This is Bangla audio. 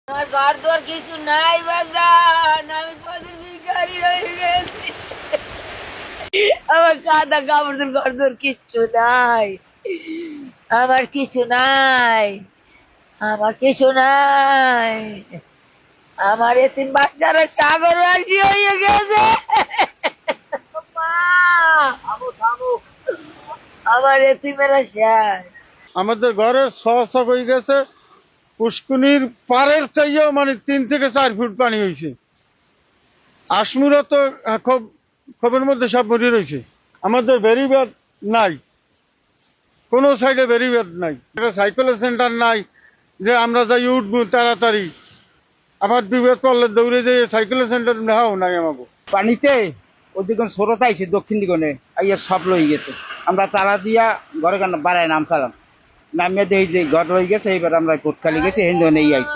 আমার ঘর দর কিছু নাই বাজান, আমি পথের ভিখারি হয়ে গেছি। আমার কাদা কাপড় ঘর দর কিচ্ছু নাই, আমার কিছু নাই, আমার কিছু নাই। আমার এতিম বাচ্চারা সাগর রাশি হয়ে গেছে। মা, আমার এতিমেরা শেষ। আমাদের ঘরের ছ হয়ে গেছে, পুষ্কুনির পাড়ের চাইও মানে 3 থেকে 4 ফুট পানি হয়েছে। আসমুরা তো খুব খবরের মধ্যে সব মরে রয়েছে। আমাদের ব্যারিকেড নাই, কোনো সাইডে ব্যারিকেড নাই, একটা সাইকেলের সেন্টার নাই যে আমরা যাই উঠবো তাড়াতাড়ি। আমার বিপদ পড়লে দৌড়ে যেয়ে সাইকেলের সেন্টার নেওয়াও নাই আমাকে। পানিতে ওদিকে স্রোত আইছে দক্ষিণ দিগনে আইয়া সব লই গেছে। আমরা তারা দিয়া ঘরে বাড়ায় নামছিলাম, নামিয়ে দেখি যে ঘর রয়ে গেছে। এইবার আমরা কোটখালি গেছি, হিন্দু নেই আইছি।